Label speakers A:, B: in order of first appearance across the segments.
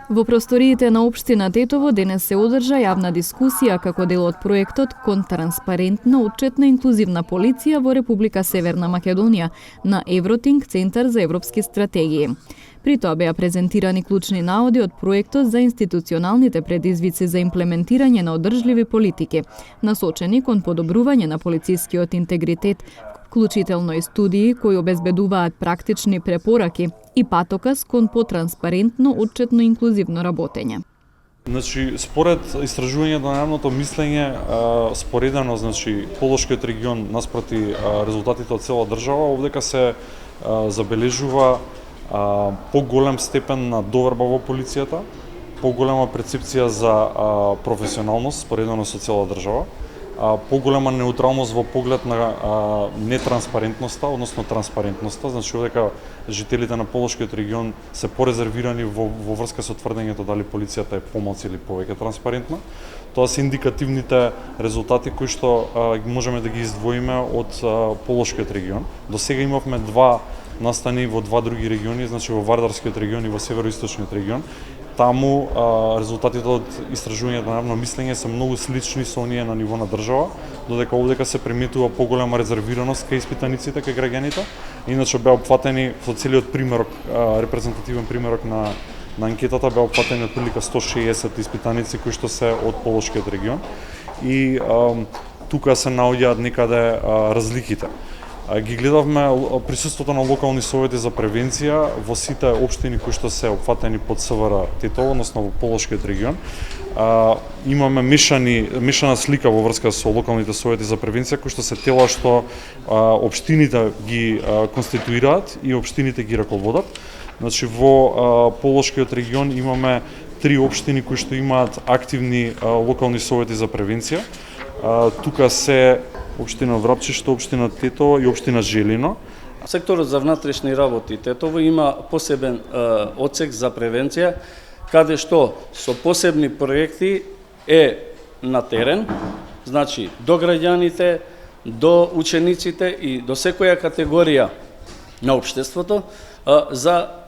A: Во просториите на општина Тетово денес се одржа јавна дискусија како дел од проектот кон транспарентна, отчетна, инклузивна полиција во Република Северна Македонија на Евротинг Центар за европски стратегии. При тоа беа презентирани клучни наоди од проектот за институционалните предизвици за имплементирање на одржливи политики, насочени кон подобрување на полицискиот интегритет, вклучително и студии кои обезбедуваат практични препораки и патоказ кон потранспарентно, отчетно и инклузивно работење.
B: Значи, според истражувањето на јавното мислење, споредено, значи, Полошкиот регион наспроти резултатите од цела држава, овдека се забележува поголем степен на доверба во полицијата, поголема перцепција за професионалност споредено со цела држава, поголема неутралност во поглед на нетранспарентноста, односно транспарентноста, значи овдека жителите на Полошкиот регион се порезервирани во врска со тврдењето дали полицијата е помалку или повеќе транспарентна. Тоа се индикативните резултати кои што можеме да ги издвоиме од Полошкиот регион. До сега имавме два настани во два други региони, значи во Вардарскиот регион и во Североисточниот регион. Таму резултатите од истражувањето на јавно мислење се многу слични со оние на ниво на држава, додека овдека се приметува поголема резервираност кај испитаниците, кај граѓаните. Иначе беа опфатени со целиот примерок, репрезентативен примерок на анкетата, беа опфатени отприлика 160 испитаници кои што се од Полошкиот регион. И тука се наоѓаат некаде разликите. Ги гледавме присуството на локални совети за превенција во сите општини кои што се опфатени под СВР Тетово, односно во Полошкиот регион. Имаме мешана слика во врска со локалните совети за превенција кои што се тела што општините ги конституираат и општините ги раководат. Значи во Полошкиот регион имаме 3 општини кои што имаат активни локални совети за превенција. Тука се општина Врапчиште, општина Тетово и општина Желино.
C: Секторот за внатрешни работи Тетово има посебен одсек за превенција, каде што со посебни проекти е на терен, значи до граѓаните, до учениците и до секоја категорија на општеството за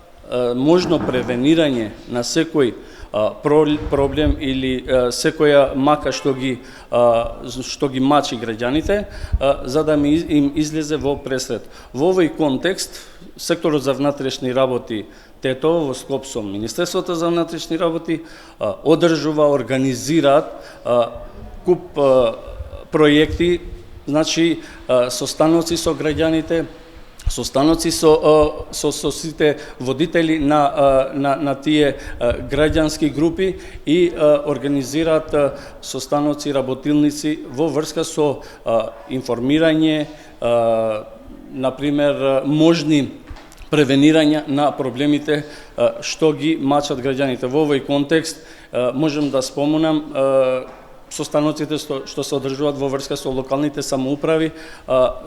C: можно превенирање на секој проблем или секоја мака што ги мачи граѓаните, за да им излезе во пресред. Во овој контекст, секторот за внатрешни работи Тетово во склоп со Министерството за внатрешни работи одржува, организираат куп проекти, значи состаноци со граѓаните, состаноци со сите водители на тие граѓански групи и организираат состаноци, работилници во врска со информирање, например, можни превенирање на проблемите што ги мачат граѓаните. Во овој контекст можем да споменам состаноците што се одржуваат во врска со локалните самоуправи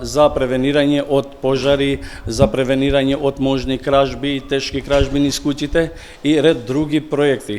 C: за превенирање од пожари, за превенирање од можни кражби и тешки кражби низ куќите и ред други проекти.